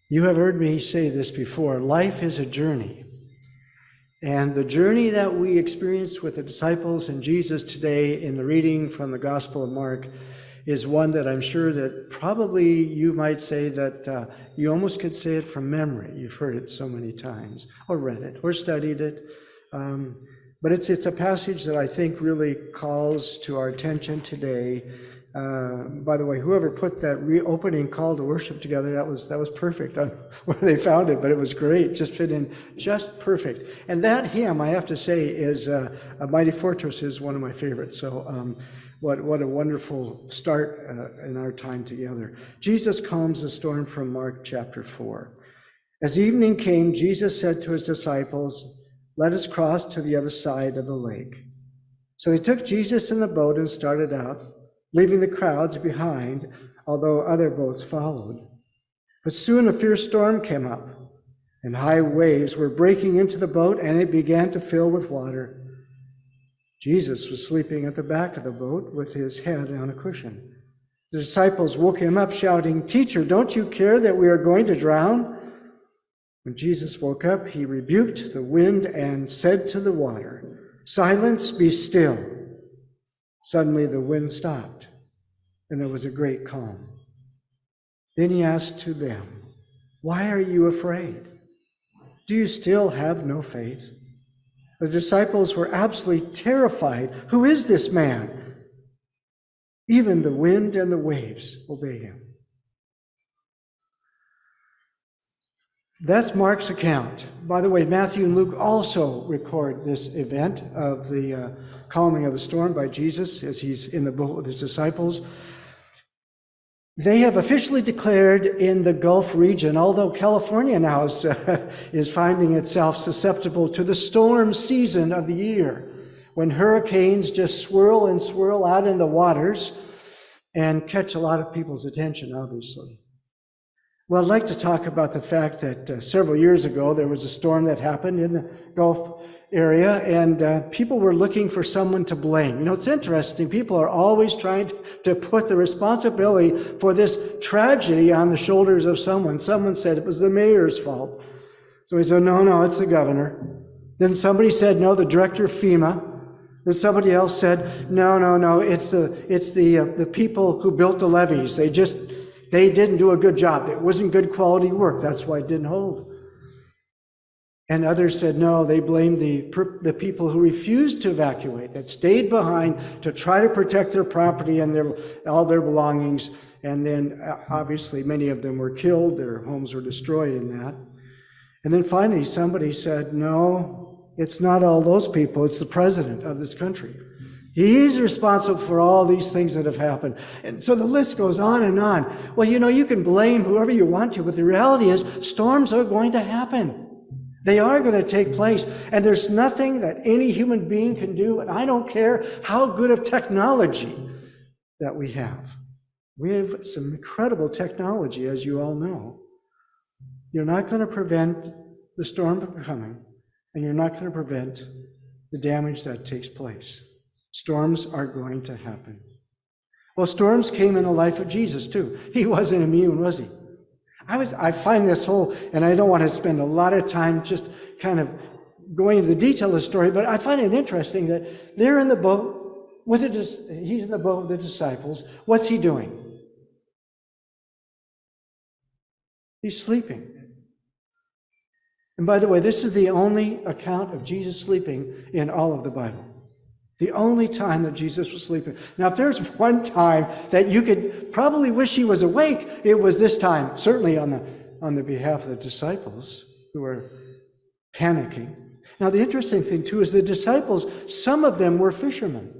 You have heard me say this before. Life is a journey. And the journey that we experienced with the disciples and Jesus today in the reading from the Gospel of Mark is one that I'm sure that probably you might say that you almost could say it from memory. You've heard it so many times, or read it, or studied it. But it's a passage that I think really calls to our attention today. By the way, whoever put that opening call to worship together, that was perfect on where they found it, but it was great, just fit in just perfect. And that hymn, I have to say, is A Mighty Fortress is one of my favorites. So what a wonderful start in our time together. Jesus calms the storm from Mark chapter 4. As evening came, Jesus said to his disciples, "Let us cross to the other side of the lake." So they took Jesus in the boat and started out, leaving the crowds behind, although other boats followed. But soon a fierce storm came up, and high waves were breaking into the boat, and it began to fill with water. Jesus was sleeping at the back of the boat with his head on a cushion. The disciples woke him up, shouting, "Teacher, don't you care that we are going to drown?" When Jesus woke up, he rebuked the wind and said to the water, "Silence, be still." Suddenly the wind stopped, and there was a great calm. Then he asked to them, "Why are you afraid? Do you still have no faith?" The disciples were absolutely terrified. "Who is this man? Even the wind and the waves obey him." That's Mark's account. By the way, Matthew and Luke also record this event of the calming of the storm by Jesus as he's in the boat with his disciples. They have officially declared in the Gulf region, although California now is finding itself susceptible to the storm season of the year, when hurricanes just swirl and swirl out in the waters and catch a lot of people's attention, obviously. Well, I'd like to talk about the fact that several years ago there was a storm that happened in the Gulf area, and people were looking for someone to blame. You know, it's interesting. People are always trying to put the responsibility for this tragedy on the shoulders of someone. Someone said it was the mayor's fault. So he said, no, it's the governor. Then somebody said, no, the director of FEMA. Then somebody else said, no, it's the people who built the levees. They didn't do a good job. It wasn't good quality work. That's why it didn't hold. And others said, no, they blamed the people who refused to evacuate, that stayed behind to try to protect their property and all their belongings. And then obviously many of them were killed, their homes were destroyed in that. And then finally somebody said, no, it's not all those people, it's the president of this country. He's responsible for all these things that have happened. And so the list goes on and on. Well, you know, you can blame whoever you want to, but the reality is storms are going to happen. They are going to take place, and there's nothing that any human being can do, and I don't care how good of technology that we have. We have some incredible technology, as you all know. You're not going to prevent the storm from coming, and you're not going to prevent the damage that takes place. Storms are going to happen. Well, storms came in the life of Jesus, too. He wasn't immune, was he? I find this whole, and I don't want to spend a lot of time just kind of going into the detail of the story, but I find it interesting that they're in the boat he's in the boat with the disciples. What's he doing? He's sleeping. And by the way, this is the only account of Jesus sleeping in all of the Bible. The only time that Jesus was sleeping. Now, if there's one time that you could probably wish he was awake, it was this time, certainly on the behalf of the disciples who were panicking. Now, the interesting thing, too, is the disciples, some of them were fishermen,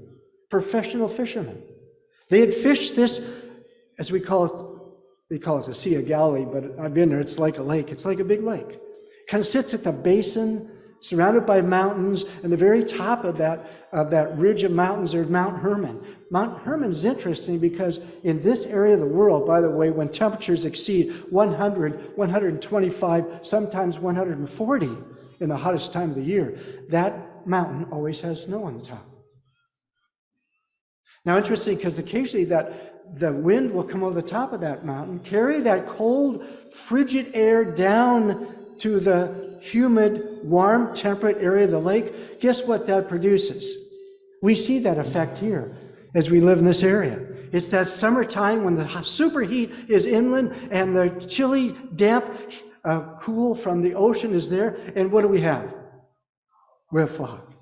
professional fishermen. They had fished this, as we call it the Sea of Galilee, but I've been there, it's like a lake. It's like a big lake. It kind of sits at the basin, surrounded by mountains, and the very top of that ridge of mountains, there's Mount Hermon. Mount Hermon is interesting because in this area of the world, by the way, when temperatures exceed 100, 125, sometimes 140 in the hottest time of the year, that mountain always has snow on the top. Now, interesting, because occasionally the wind will come over the top of that mountain, carry that cold, frigid air down to the humid, warm, temperate area of the lake. Guess what that produces? We see that effect here as we live in this area. It's that summertime when the superheat is inland and the chilly, damp, cool from the ocean is there. And what do we have? We have fog.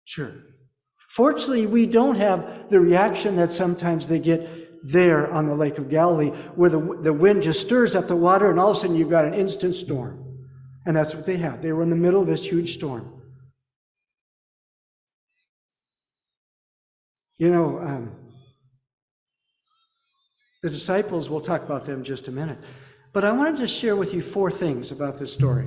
Sure. Fortunately, we don't have the reaction that sometimes they get there on the Lake of Galilee, where the wind just stirs up the water and all of a sudden you've got an instant storm. And that's what they had. They were in the middle of this huge storm. You know, the disciples, we'll talk about them in just a minute. But I wanted to share with you 4 things about this story.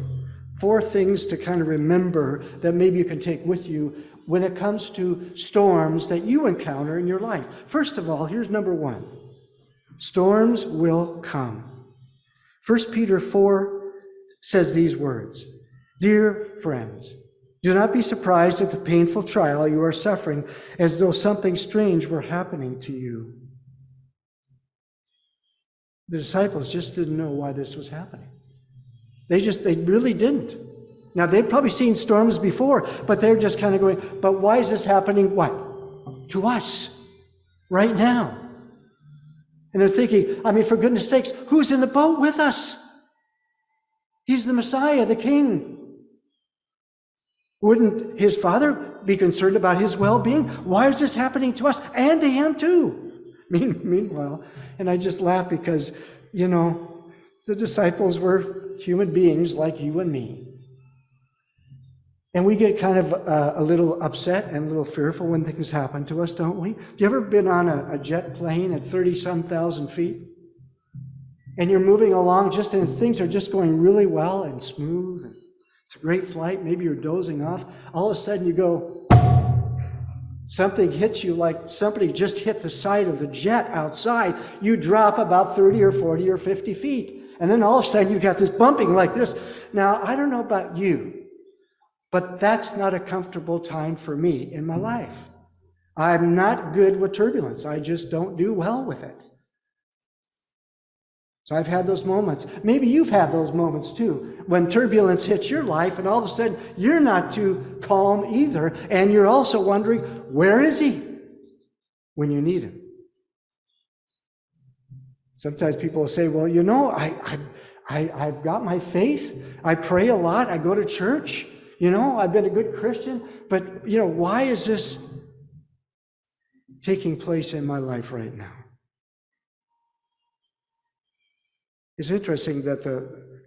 4 things to kind of remember that maybe you can take with you when it comes to storms that you encounter in your life. First of all, here's number 1. Storms will come. 1 Peter 4 says these words, "Dear friends, do not be surprised at the painful trial you are suffering, as though something strange were happening to you." The disciples just didn't know why this was happening. They really didn't. Now, they've probably seen storms before, but they're just kind of going, but why is this happening? What? To us, right now. And they're thinking, I mean, for goodness sakes, who's in the boat with us? He's the Messiah, the King. Wouldn't his Father be concerned about his well-being? Why is this happening to us and to him too? Meanwhile, and I just laugh because, you know, the disciples were human beings like you and me. And we get kind of a little upset and a little fearful when things happen to us, don't we? You ever been on a jet plane at 30-some thousand feet? And you're moving along and things are just going really well and smooth, and it's a great flight, maybe you're dozing off. All of a sudden you go, something hits you like somebody just hit the side of the jet outside. You drop about 30 or 40 or 50 feet. And then all of a sudden you've got this bumping like this. Now, I don't know about you, but that's not a comfortable time for me in my life. I'm not good with turbulence. I just don't do well with it. So I've had those moments. Maybe you've had those moments too, when turbulence hits your life and all of a sudden you're not too calm either, and you're also wondering, where is he when you need him? Sometimes people will say, well, you know, I've got my faith. I pray a lot. I go to church. You know, I've been a good Christian. But, you know, why is this taking place in my life right now? It's interesting that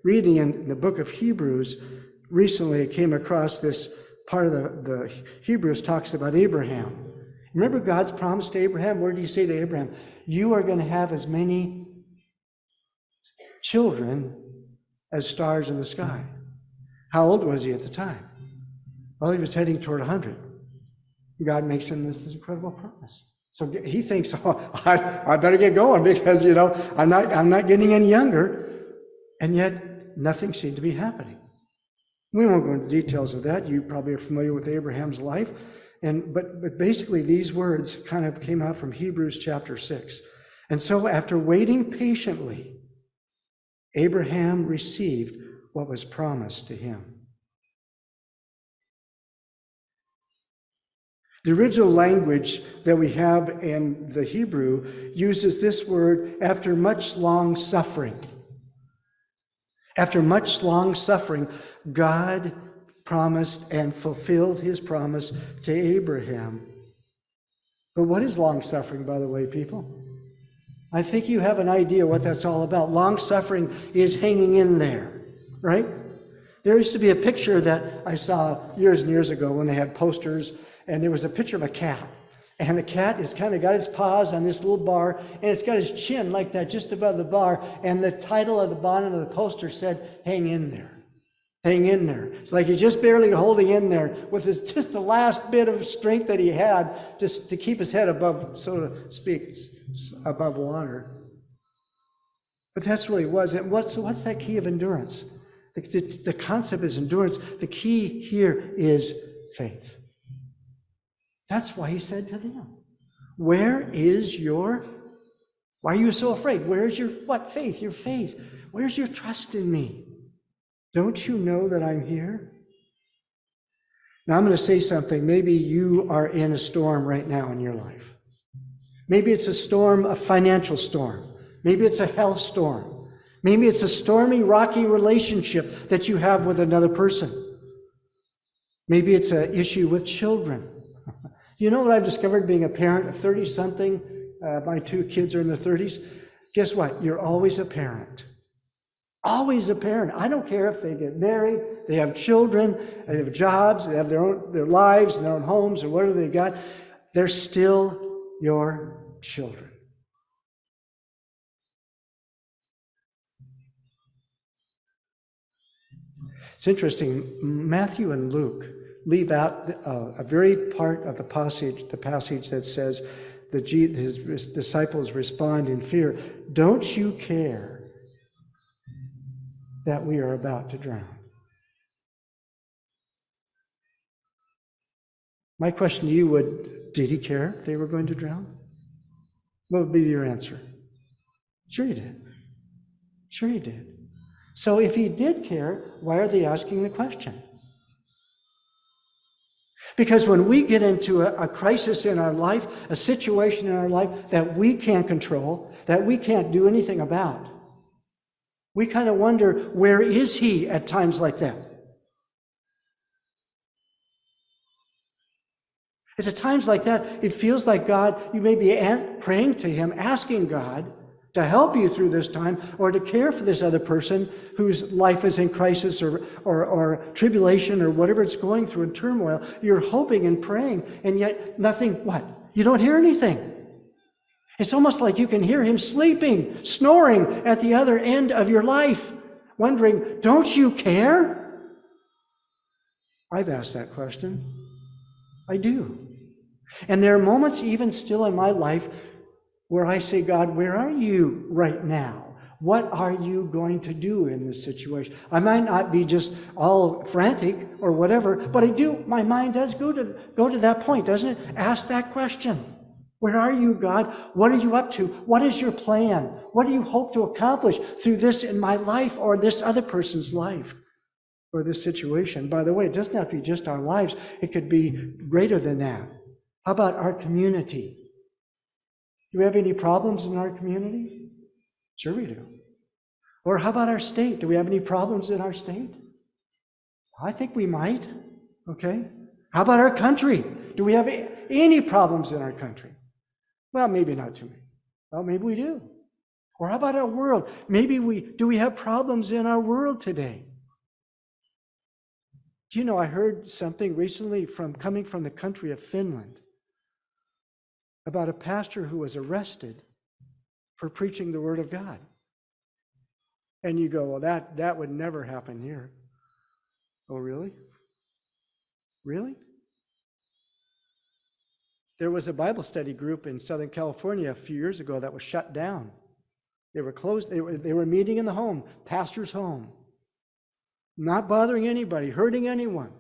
reading in the book of Hebrews, recently I came across this part of the Hebrews talks about Abraham. Remember God's promise to Abraham? What did he say to Abraham? You are going to have as many children as stars in the sky. How old was he at the time? Well, he was heading toward 100. God makes him this incredible promise. So he thinks, oh, I better get going because, you know, I'm not getting any younger. And yet nothing seemed to be happening. We won't go into details of that. You probably are familiar with Abraham's life. But basically these words kind of came out from Hebrews chapter 6. And so after waiting patiently, Abraham received what was promised to him. The original language that we have in the Hebrew uses this word, after much long suffering. After much long suffering, God promised and fulfilled his promise to Abraham. But what is long suffering, by the way, people? I think you have an idea what that's all about. Long suffering is hanging in there, right? There used to be a picture that I saw years and years ago when they had posters, and there was a picture of a cat. And the cat has kind of got his paws on this little bar, and it's got his chin like that just above the bar. And the title of the bottom of the poster said, "Hang in there. Hang in there." It's like he's just barely holding in there with just the last bit of strength that he had just to keep his head above, so to speak, above water. But that's really was it. What's that key of endurance? The concept is endurance. The key here is faith. That's why he said to them, where is your Why are you so afraid? Where's your what faith? Your faith. Where's your trust in me? Don't you know that I'm here? Now I'm going to say something. Maybe you are in a storm right now in your life. Maybe it's a storm, a financial storm. Maybe it's a health storm. Maybe it's a stormy, rocky relationship that you have with another person. Maybe it's an issue with children. You know what I've discovered being a parent of 30-something? My 2 kids are in their 30s. Guess what? You're always a parent. Always a parent. I don't care if they get married, they have children, they have jobs, they have their lives, their own homes, or whatever they got. They're still your children. It's interesting. Matthew and Luke leave out a very part of the passage that says that his disciples respond in fear. Don't you care that we are about to drown? My question to you did he care they were going to drown? What would be your answer? Sure he did. Sure he did. So if he did care, why are they asking the question? Because when we get into a crisis in our life, a situation in our life that we can't control, that we can't do anything about, we kind of wonder, where is he at times like that? It's at times like that, it feels like God, you may be praying to him, asking God to help you through this time, or to care for this other person whose life is in crisis or tribulation or whatever it's going through in turmoil. You're hoping and praying, and yet nothing, what? You don't hear anything. It's almost like you can hear him sleeping, snoring at the other end of your life, wondering, don't you care? I've asked that question. I do. And there are moments even still in my life where I say, God, where are you right now? What are you going to do in this situation? I might not be just all frantic or whatever, but my mind does go to that point, doesn't it? Ask that question. Where are you, God? What are you up to? What is your plan? What do you hope to accomplish through this in my life or this other person's life or this situation? By the way, it doesn't have to be just our lives. It could be greater than that. How about our community? Do we have any problems in our community? Sure we do. Or how about our state? Do we have any problems in our state? I think we might. Okay. How about our country? Do we have any problems in our country? Well, maybe not too many. Well, maybe we do. Or how about our world? Do we have problems in our world today? Do you know, I heard something recently coming from the country of Finland about a pastor who was arrested for preaching the word of God. And you go, well, that would never happen here. Oh, really? Really? There was a Bible study group in Southern California a few years ago that was shut down. They were closed. They were meeting in the home, pastor's home, not bothering anybody, hurting anyone,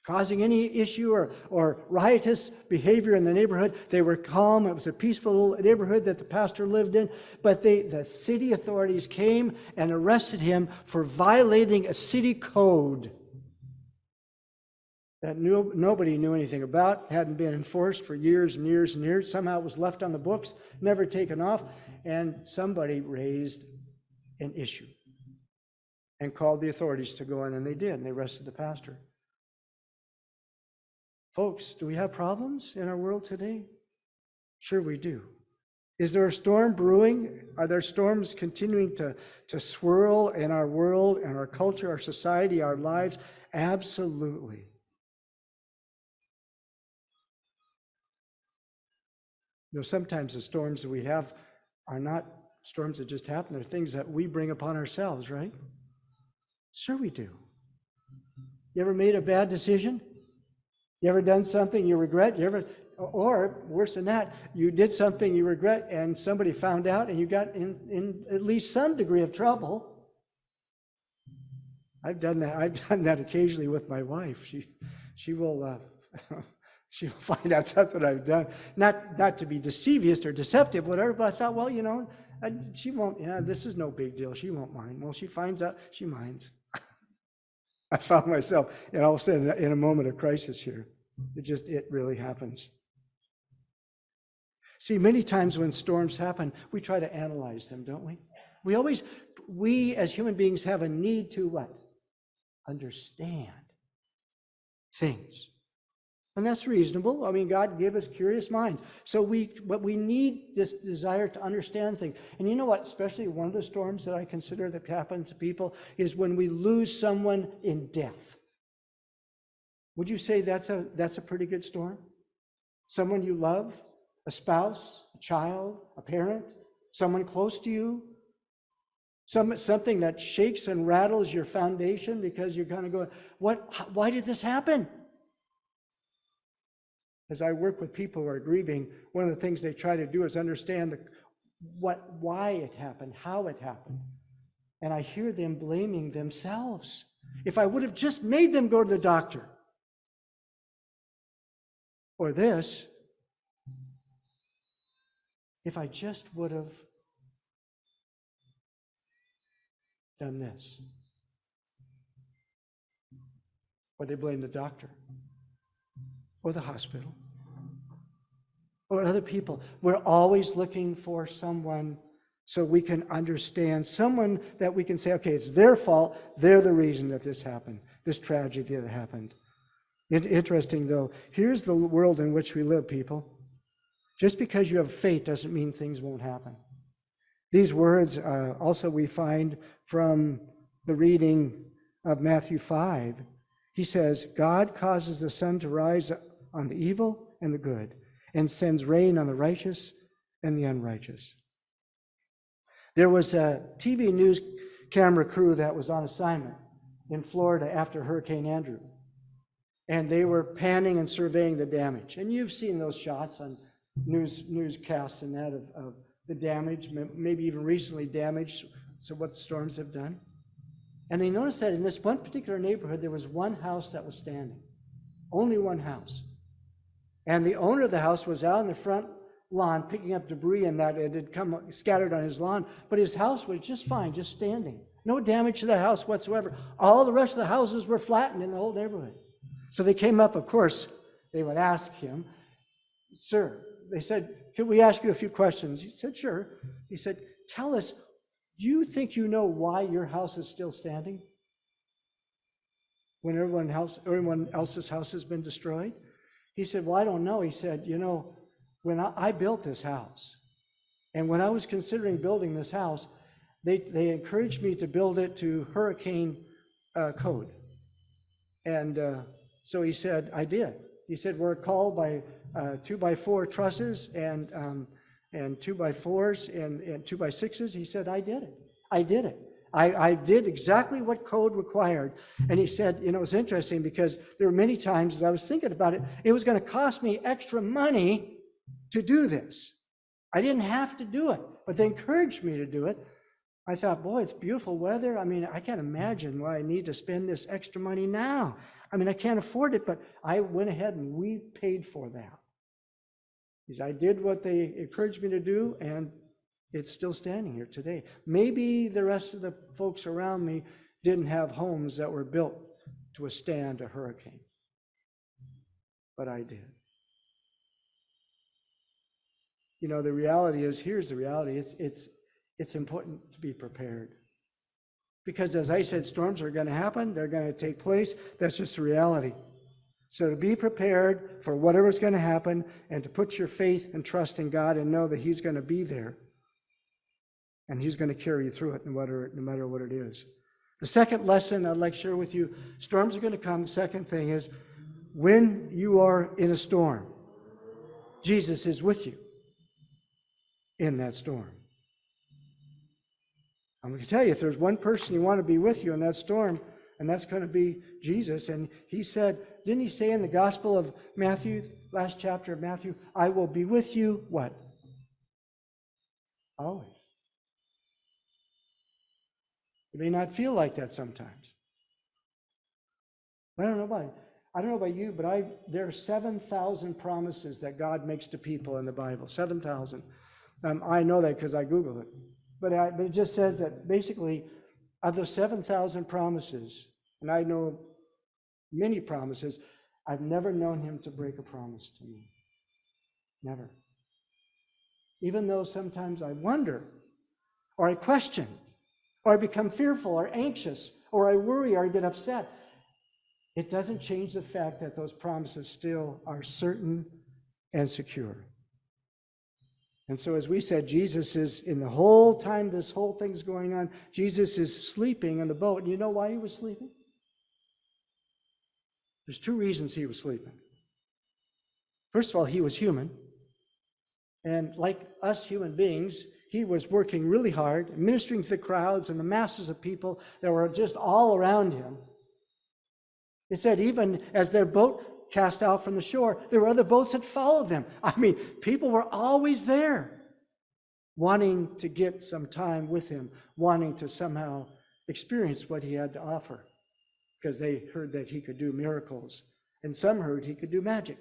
causing any issue or riotous behavior in the neighborhood. They were calm. It was a peaceful neighborhood that the pastor lived in. But the city authorities came and arrested him for violating a city code that nobody knew anything about, hadn't been enforced for years and years and years. Somehow it was left on the books, never taken off, and somebody raised an issue and called the authorities to go in, and they did, and they arrested the pastor. Folks, do we have problems in our world today? Sure we do. Is there a storm brewing? Are there storms continuing to swirl in our world, in our culture, our society, our lives? Absolutely. You know, sometimes the storms that we have are not storms that just happen. They're things that we bring upon ourselves, right? Sure we do. You ever made a bad decision? You ever done something you regret? Or worse than that, you did something you regret and somebody found out and you got in at least some degree of trouble. I've done that occasionally with my wife. She will She will find out something I've done. Not to be deceivious or deceptive, whatever, but I thought, well, she won't, this is no big deal. She won't mind. Well, she finds out, she minds. I found myself, and all of a sudden, in a moment of crisis here. It really happens. See, many times when storms happen, we try to analyze them, don't we? We as human beings have a need to what? Understand things. And that's reasonable. I mean, God gave us curious minds. But we need this desire to understand things. And you know what? Especially one of the storms that I consider that happen to people is when we lose someone in death. Would you say that's a pretty good storm? Someone you love, a spouse, a child, a parent, someone close to you, something that shakes and rattles your foundation because you're kind of going, why did this happen? As I work with people who are grieving, one of the things they try to do is understand why it happened, how it happened. And I hear them blaming themselves. If I would have just made them go to the doctor, or this, if I just would have done this. Or they blame the doctor, or the hospital, or other people. We're always looking for someone so we can understand, someone that we can say, okay, it's their fault, they're the reason that this happened, this tragedy that happened. Interesting though, here's the world in which we live, people. Just because you have faith doesn't mean things won't happen. These words also we find from the reading of Matthew 5. He says, God causes the sun to rise on the evil and the good, and sends rain on the righteous and the unrighteous. There was a TV news camera crew that was on assignment in Florida after Hurricane Andrew. And they were panning and surveying the damage. And you've seen those shots on newscasts and that of the damage, maybe even recently damaged, so what the storms have done. And they noticed that in this one particular neighborhood, there was one house that was standing. Only one house. And the owner of the house was out in the front lawn picking up debris and that it had come scattered on his lawn, but his house was just fine, just standing. No damage to the house whatsoever. All the rest of the houses were flattened in the whole neighborhood. So they came up, of course, they would ask him, sir, they said, could we ask you a few questions? He said, sure. He said, tell us, do you think you know why your house is still standing when everyone else's house has been destroyed? He said, well, I don't know. He said, when I built this house, and when I was considering building this house, they encouraged me to build it to hurricane code. And so he said, I did. He said, we're called by 2x4 trusses and 2x4s and 2x6s. He said, I did it. I did exactly what code required. And he said, it was interesting because there were many times as I was thinking about it, it was going to cost me extra money to do this. I didn't have to do it, but they encouraged me to do it. I thought, boy, it's beautiful weather. I mean, I can't imagine why I need to spend this extra money now. I mean, I can't afford it, but I went ahead and we paid for that. Because I did what they encouraged me to do, and it's still standing here today. Maybe the rest of the folks around me didn't have homes that were built to withstand a hurricane, but I did. The reality is, here's the reality, it's important to be prepared. Because as I said, storms are going to happen, they're going to take place, that's just the reality. So to be prepared for whatever's going to happen and to put your faith and trust in God and know that He's going to be there and He's going to carry you through it no matter what it is. The second lesson I'd like to share with you, storms are going to come. The second thing is, when you are in a storm, Jesus is with you in that storm. I'm going to tell you, if there's one person you want to be with you in that storm, and that's going to be Jesus. And He said, didn't He say in the Gospel of Matthew, last chapter of Matthew, I will be with you, what? Always. It may not feel like that sometimes. I don't know about it. I don't know about you, but there are 7,000 promises that God makes to people in the Bible. 7,000. I know that because I Googled it. But it just says that basically, of those 7,000 promises, and I know many promises, I've never known him to break a promise to me. Never. Even though sometimes I wonder, or I question, or I become fearful or anxious, or I worry or I get upset, it doesn't change the fact that those promises still are certain and secure. And so as we said, Jesus is, in the whole time this whole thing's going on, Jesus is sleeping in the boat. And you know why he was sleeping? There's two reasons he was sleeping. First of all, he was human. And like us human beings, he was working really hard, ministering to the crowds and the masses of people that were just all around him. It said even as their boat cast out from the shore, there were other boats that followed them. I mean, people were always there, wanting to get some time with him, wanting to somehow experience what he had to offer, because they heard that he could do miracles, and some heard he could do magic.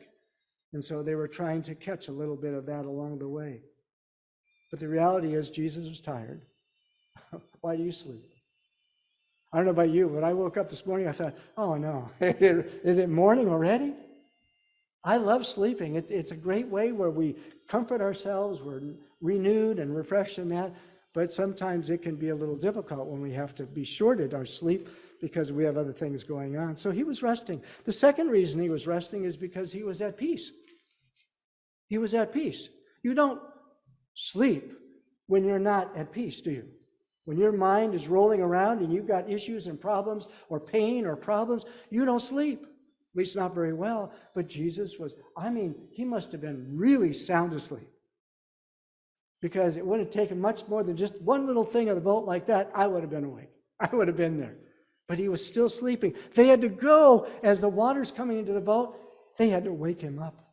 And so they were trying to catch a little bit of that along the way. But the reality is Jesus was tired. Why do you sleep? I don't know about you, but I woke up this morning, I thought, oh no, is it morning already? I love sleeping. It's a great way where we comfort ourselves, we're renewed and refreshed in that, but sometimes it can be a little difficult when we have to be shorted our sleep because we have other things going on. So he was resting. The second reason he was resting is because he was at peace. He was at peace. You don't sleep when you're not at peace, do you? When your mind is rolling around and you've got issues and problems or pain or problems, you don't sleep. At least not very well. But Jesus was, he must have been really sound asleep. Because it wouldn't have taken much more than just one little thing of the boat like that, I would have been awake. I would have been there. But he was still sleeping. They had to go, as the water's coming into the boat, they had to wake him up.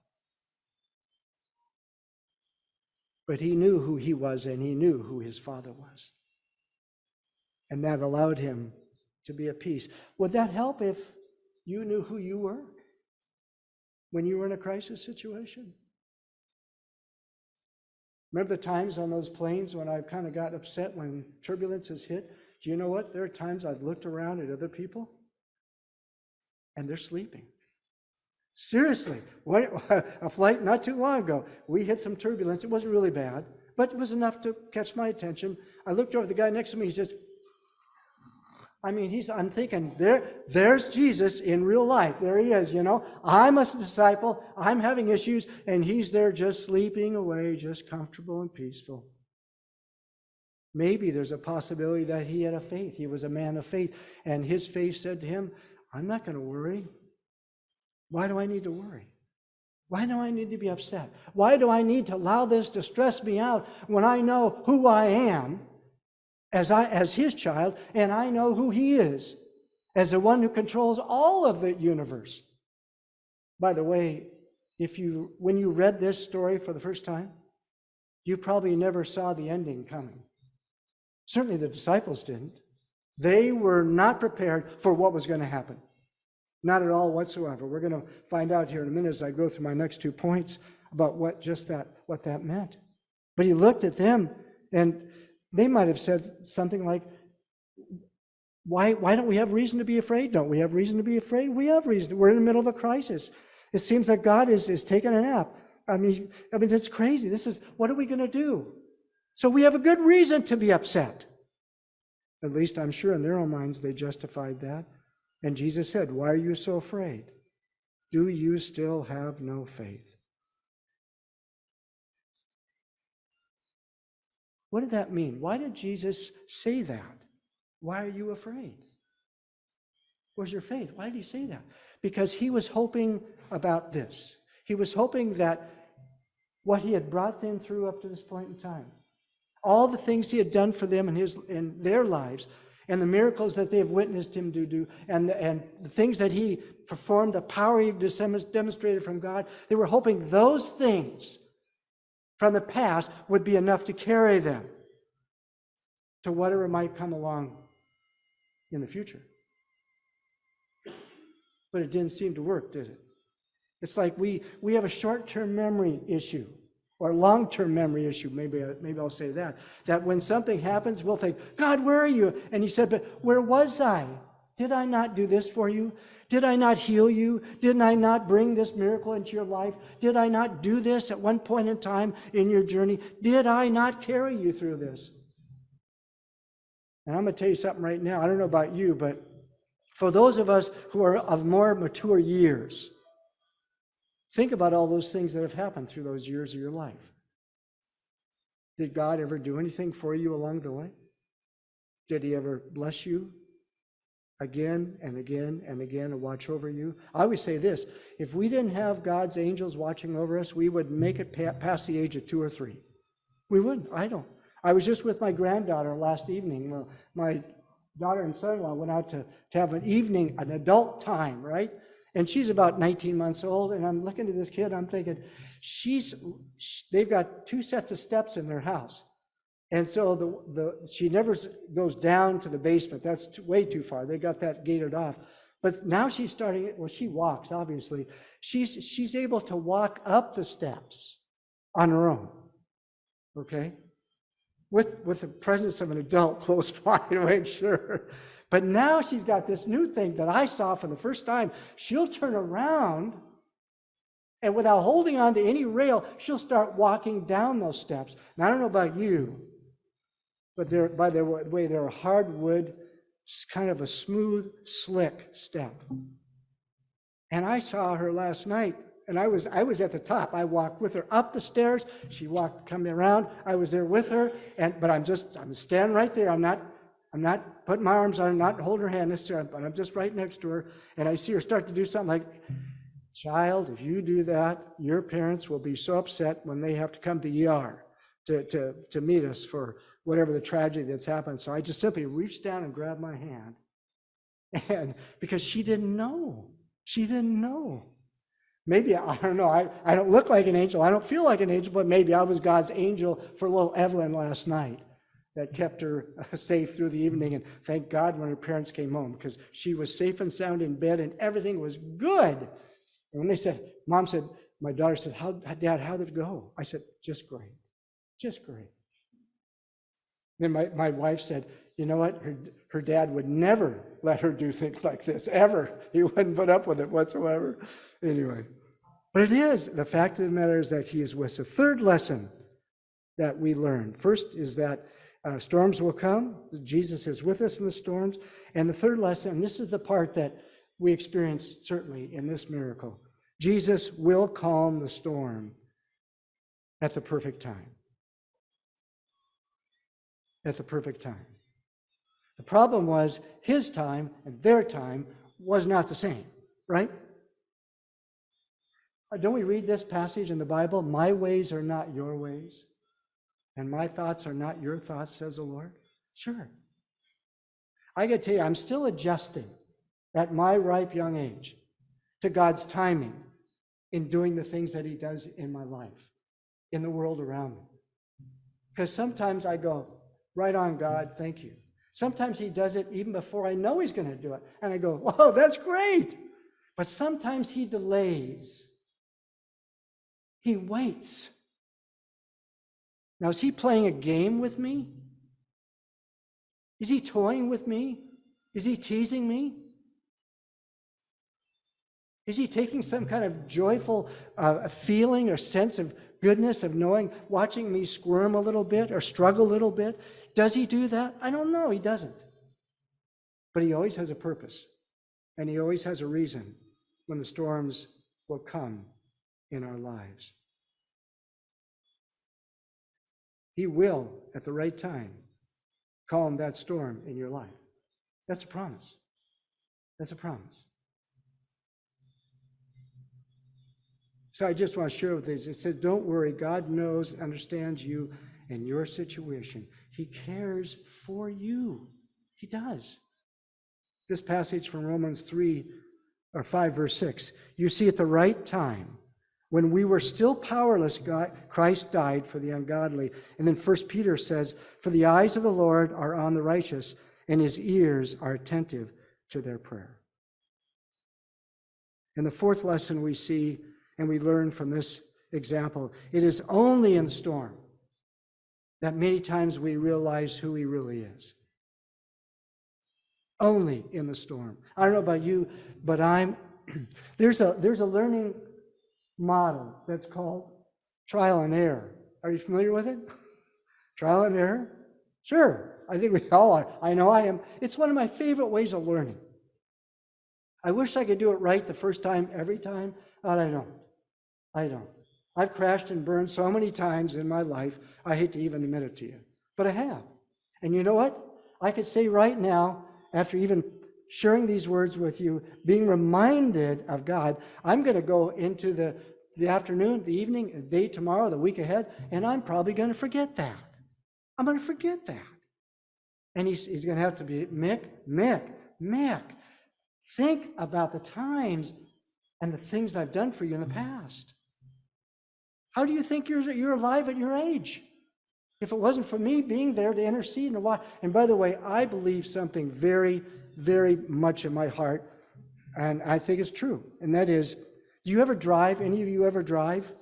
But he knew who he was and he knew who his Father was. And that allowed him to be at peace. Would that help if you knew who you were when you were in a crisis situation? Remember the times on those planes when I kind of got upset when turbulence has hit? Do you know what? There are times I've looked around at other people and they're sleeping. Seriously, a flight not too long ago, we hit some turbulence. It wasn't really bad, but it was enough to catch my attention. I looked over at the guy next to me. He says, I'm thinking, there's Jesus in real life. There he is, I'm a disciple. I'm having issues, and he's there just sleeping away, just comfortable and peaceful. Maybe there's a possibility that he had a faith. He was a man of faith, and his faith said to him, I'm not going to worry. Why do I need to worry? Why do I need to be upset? Why do I need to allow this to stress me out when I know who I am as his child, and I know who he is as the one who controls all of the universe? By the way, when you read this story for the first time, you probably never saw the ending coming. Certainly the disciples didn't. They were not prepared for what was going to happen. Not at all whatsoever. We're going to find out here in a minute as I go through my next 2 points about what that meant. But he looked at them, and they might have said something like, why don't we have reason to be afraid? Don't we have reason to be afraid? We have reason. We're in the middle of a crisis. It seems like God is taking a nap. It's crazy. What are we going to do? So we have a good reason to be upset. At least I'm sure in their own minds they justified that. And Jesus said, why are you so afraid? Do you still have no faith? What did that mean? Why did Jesus say that? Why are you afraid? Where's your faith? Why did he say that? Because he was hoping about this. He was hoping that what he had brought them through up to this point in time, all the things he had done for them in their lives, and the miracles that they have witnessed him do, and the things that he performed, the power he demonstrated from God, they were hoping those things from the past would be enough to carry them to whatever might come along in the future. But it didn't seem to work, did it? It's like we have a short-term memory issue, or a long-term memory issue, maybe I'll say that when something happens, we'll think, God, where are you? And he said, but where was I? Did I not do this for you? Did I not heal you? Did I not bring this miracle into your life? Did I not do this at one point in time in your journey? Did I not carry you through this? And I'm going to tell you something right now. I don't know about you, but for those of us who are of more mature years, think about all those things that have happened through those years of your life. Did God ever do anything for you along the way? Did he ever bless you again and again and again and watch over you? I always say this, if we didn't have God's angels watching over us, we wouldn't make it past the age of 2 or 3. We wouldn't. I don't. I was just with my granddaughter last evening. My daughter and son-in-law went out to have an adult time, right? And she's about 19 months old, and I'm looking at this kid, I'm thinking, they've got 2 sets of steps in their house. And so she never goes down to the basement. That's way too far. They got that gated off. But now she's starting, well, she walks, obviously. She's able to walk up the steps on her own, okay? With the presence of an adult close by to make sure. But now she's got this new thing that I saw for the first time. She'll turn around, and without holding on to any rail, she'll start walking down those steps. Now, I don't know about you, but by the way, they're a hardwood, kind of a smooth, slick step. And I saw her last night, and I was at the top. I walked with her up the stairs. She walked, coming around. I was there with her, but I'm standing right there. I'm not putting my arms on her, not holding her hand necessarily, but I'm just right next to her, and I see her start to do something like, child, if you do that, your parents will be so upset when they have to come to ER to meet us for whatever the tragedy that's happened. So I just simply reached down and grabbed my hand, and because she didn't know. Maybe, I don't know, I don't look like an angel, I don't feel like an angel, but maybe I was God's angel for little Evelyn last night that kept her safe through the evening, and thank God when her parents came home, because she was safe and sound in bed and everything was good. And when they said, Mom said, my daughter said, Dad, how did it go? I said, just great. Then my wife said, you know what? Her dad would never let her do things like this, ever. He wouldn't put up with it whatsoever. Anyway, but it is. The fact of the matter is that he is with us. The third lesson that we learned. First is that storms will come. Jesus is with us in the storms. And the third lesson, and this is the part that we experience certainly in this miracle, Jesus will calm the storm at the perfect time. At the perfect time. The problem was his time and their time was not the same, right? Don't we read this passage in the Bible? My ways are not your ways, and my thoughts are not your thoughts, says the Lord. Sure. I got to tell you, I'm still adjusting at my ripe young age to God's timing in doing the things that he does in my life, in the world around me. Because sometimes I go, right on, God, thank you. Sometimes he does it even before I know he's going to do it. And I go, whoa, that's great. But sometimes he delays. He waits. Now, is he playing a game with me? Is he toying with me? Is he teasing me? Is he taking some kind of joyful feeling or sense of goodness of knowing, watching me squirm a little bit or struggle a little bit? Does he do that? I don't know. He doesn't. But he always has a purpose. And he always has a reason when the storms will come in our lives. He will, at the right time, calm that storm in your life. That's a promise. That's a promise. So I just want to share with you. It says, don't worry. God knows, understands you and your situation. He cares for you. He does. This passage from Romans 5, verse 6. You see, at the right time, when we were still powerless, Christ died for the ungodly. And then 1 Peter says, for the eyes of the Lord are on the righteous, and his ears are attentive to their prayer. And the fourth lesson we see and we learn from this example, it is only in the storm that many times we realize who he really is. Only in the storm. I don't know about you, but there's a learning model that's called trial and error. Are you familiar with it? Trial and error? Sure. I think we all are. I know I am. It's one of my favorite ways of learning. I wish I could do it right the first time, every time, but I don't. I've crashed and burned so many times in my life, I hate to even admit it to you. But I have. And you know what? I could say right now, after even sharing these words with you, being reminded of God, I'm going to go into the afternoon, the evening, the day tomorrow, the week ahead, and I'm probably going to forget that. I'm going to forget that. And he's going to have to be, Mick, think about the times and the things I've done for you in the past. How do you think you're alive at your age? If it wasn't for me being there to intercede and watch. And by the way, I believe something very, very much in my heart, and I think it's true. And that is, do you ever drive? Any of you ever drive?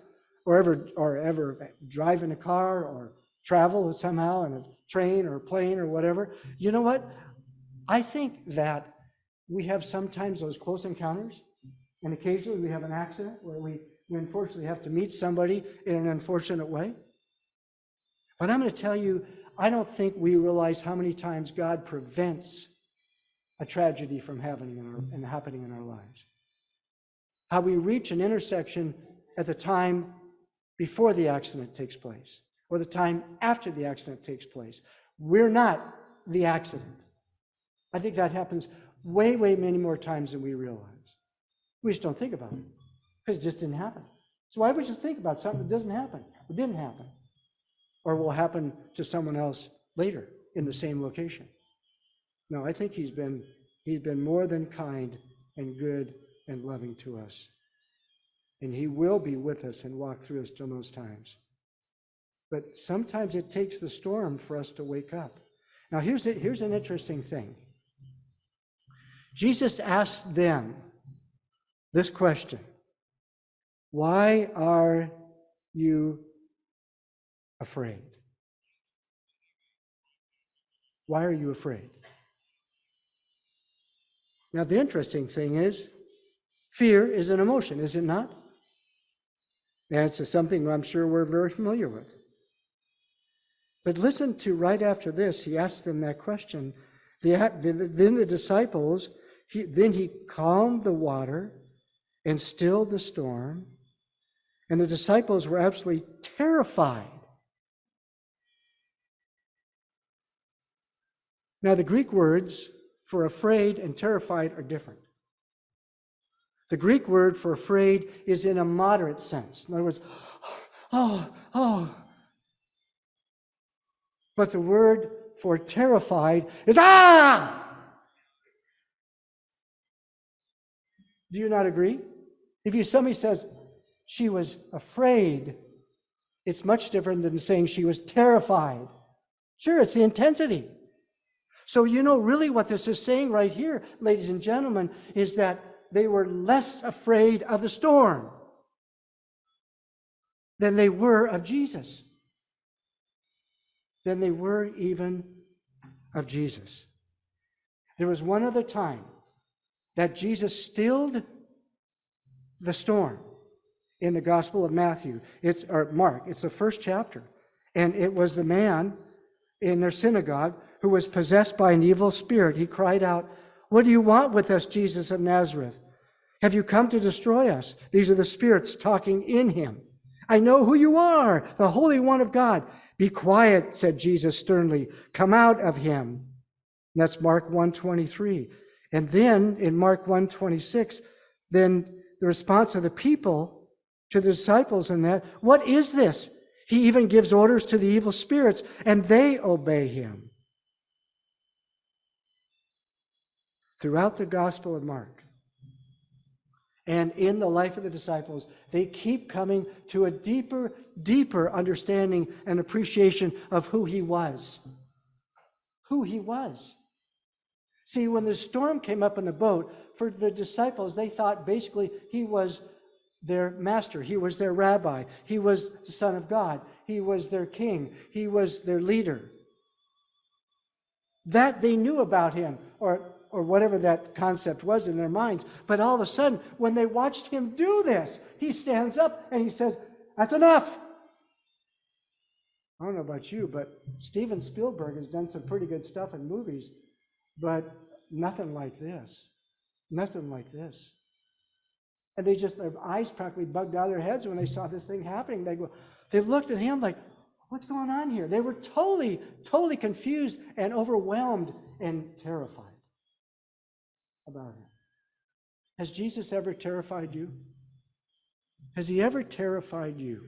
Or ever drive in a car or travel somehow in a train or a plane or whatever? You know what? I think that we have sometimes those close encounters, and occasionally we have an accident where we unfortunately have to meet somebody in an unfortunate way. But I'm going to tell you, I don't think we realize how many times God prevents a tragedy from happening in our lives. How we reach an intersection at the time before the accident takes place, or the time after the accident takes place. We're not the accident. I think that happens way, way many more times than we realize. We just don't think about it, because it just didn't happen. So why would you think about something that doesn't happen, or didn't happen, or will happen to someone else later in the same location? No, I think he's been more than kind and good and loving to us. And he will be with us and walk through us during those times. But sometimes it takes the storm for us to wake up. Now here's an interesting thing. Jesus asked them this question: why are you afraid? Why are you afraid? Now, the interesting thing is, fear is an emotion, is it not? And it's something I'm sure we're very familiar with. But listen to right after this, he asked them that question. Then the disciples, he calmed the water and stilled the storm, and the disciples were absolutely terrified. Now, the Greek words for afraid and terrified are different. The Greek word for afraid is in a moderate sense. In other words, oh. But the word for terrified is ah! Do you not agree? If somebody says she was afraid, it's much different than saying she was terrified. Sure, it's the intensity. So you know really what this is saying right here, ladies and gentlemen, is that they were less afraid of the storm than they were of Jesus. Than they were even of Jesus. There was one other time that Jesus stilled the storm in the Gospel of Matthew. Or Mark. It's the first chapter. And it was the man in their synagogue who was possessed by an evil spirit. He cried out, "What do you want with us, Jesus of Nazareth? Have you come to destroy us?" These are the spirits talking in him. "I know who you are, the Holy One of God." "Be quiet," said Jesus sternly. "Come out of him." And that's Mark 1:23. And then in Mark 1:26, then the response of the people to the disciples in that, "What is this? He even gives orders to the evil spirits, and they obey him." Throughout the Gospel of Mark and in the life of the disciples, they keep coming to a deeper, deeper understanding and appreciation of who he was. Who he was. See, when the storm came up in the boat, for the disciples, they thought basically he was their master. He was their rabbi. He was the Son of God. He was their king. He was their leader. That they knew about him, or whatever that concept was in their minds. But all of a sudden, when they watched him do this, he stands up and he says, "That's enough." I don't know about you, but Steven Spielberg has done some pretty good stuff in movies, but nothing like this. Nothing like this. And their eyes practically bugged out of their heads when they saw this thing happening. They looked at him like, what's going on here? They were totally, totally confused and overwhelmed and terrified about him. Has Jesus ever terrified you? Has he ever terrified you?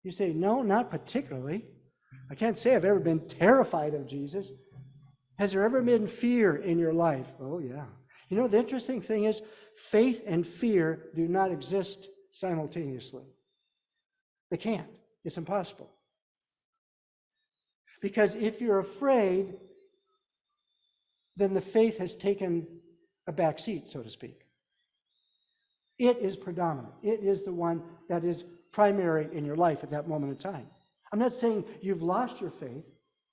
You say, no, not particularly. I can't say I've ever been terrified of Jesus. Has there ever been fear in your life? Oh, yeah. You know, the interesting thing is, faith and fear do not exist simultaneously. They can't. It's impossible. Because if you're afraid, then the faith has taken a back seat, so to speak. It is predominant. It is the one that is primary in your life at that moment in time. I'm not saying you've lost your faith,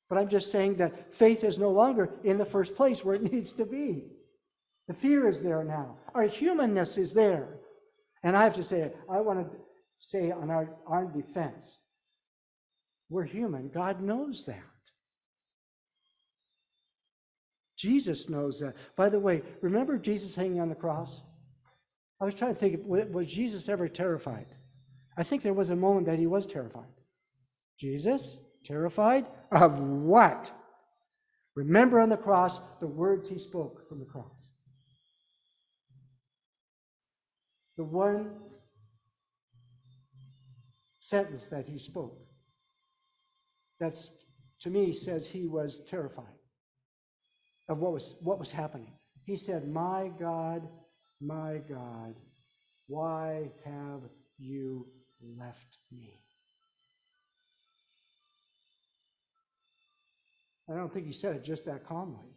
but I'm just saying that faith is no longer in the first place where it needs to be. The fear is there now. Our humanness is there. And I have to say, I want to say on our defense, we're human. God knows that. Jesus knows that. By the way, remember Jesus hanging on the cross? I was trying to think, was Jesus ever terrified? I think there was a moment that he was terrified. Jesus, terrified of what? Remember on the cross the words he spoke from the cross. The one sentence that he spoke, that's, to me, says he was terrified of what was happening. He said, my God, why have you left me?" I don't think he said it just that calmly,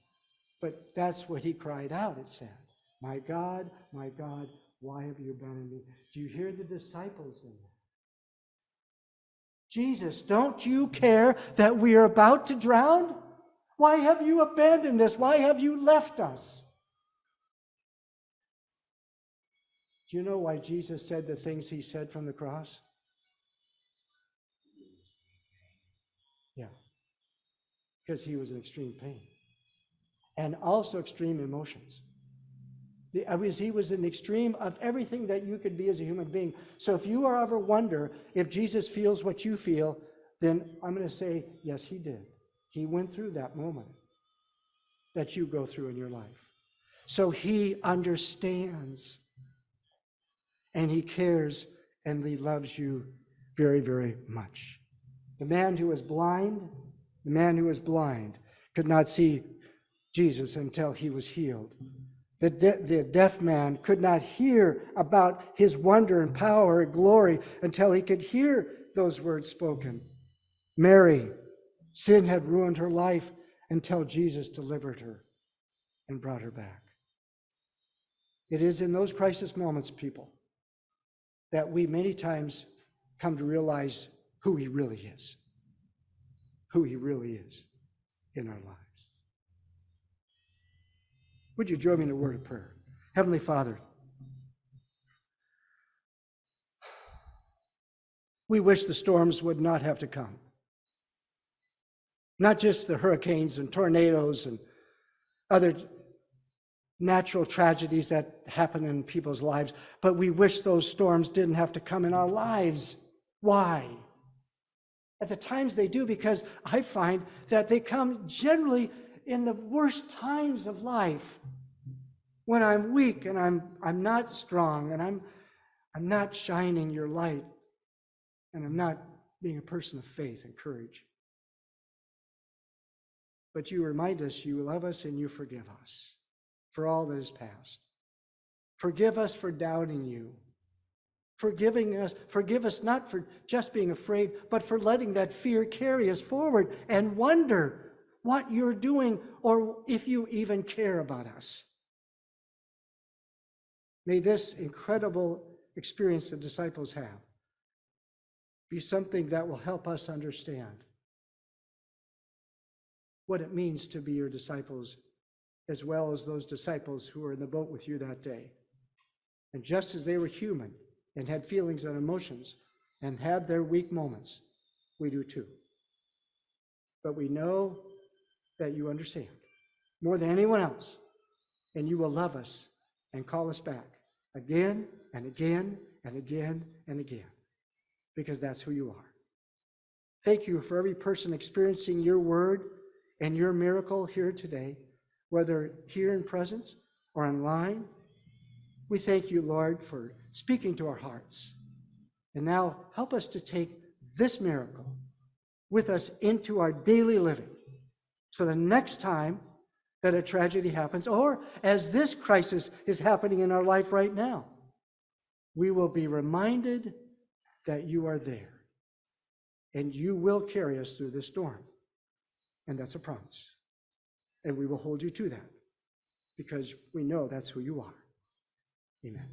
but that's what he cried out, it said. My God, why have you abandoned me? Do you hear the disciples in that? Jesus, don't you care that we are about to drown? Why have you abandoned us? Why have you left us? Do you know why Jesus said the things he said from the cross? Yeah. Because he was in extreme pain. And also extreme emotions. He was in the extreme of everything that you could be as a human being. So if you ever wonder if Jesus feels what you feel, then I'm going to say, yes, he did. He went through that moment that you go through in your life. So he understands. And he cares and he loves you very, very much. The man who was blind could not see Jesus until he was healed. The deaf man could not hear about his wonder and power and glory until he could hear those words spoken. Mary, sin had ruined her life until Jesus delivered her and brought her back. It is in those crisis moments, people, that we many times come to realize who he really is. Who he really is in our lives. Would you join me in a word of prayer? Heavenly Father, we wish the storms would not have to come. Not just the hurricanes and tornadoes and other natural tragedies that happen in people's lives, but we wish those storms didn't have to come in our lives. Why? At the times they do, because I find that they come generally in the worst times of life, when I'm weak and I'm not strong and I'm not shining your light and I'm not being a person of faith and courage. But you remind us you love us and you forgive us for all that is past. Forgive us for doubting you. Forgive us not for just being afraid, but for letting that fear carry us forward and wonder what you're doing, or if you even care about us. May this incredible experience the disciples have be something that will help us understand what it means to be your disciples, as well as those disciples who were in the boat with you that day. And just as they were human and had feelings and emotions and had their weak moments, we do too. But we know that you understand more than anyone else, and you will love us and call us back again and again and again and again, because that's who you are. Thank you for every person experiencing your word and your miracle here today, whether here in presence or online. We thank you, Lord, for speaking to our hearts. And now help us to take this miracle with us into our daily living. So the next time that a tragedy happens, or as this crisis is happening in our life right now, we will be reminded that you are there and you will carry us through this storm. And that's a promise. And we will hold you to that because we know that's who you are. Amen.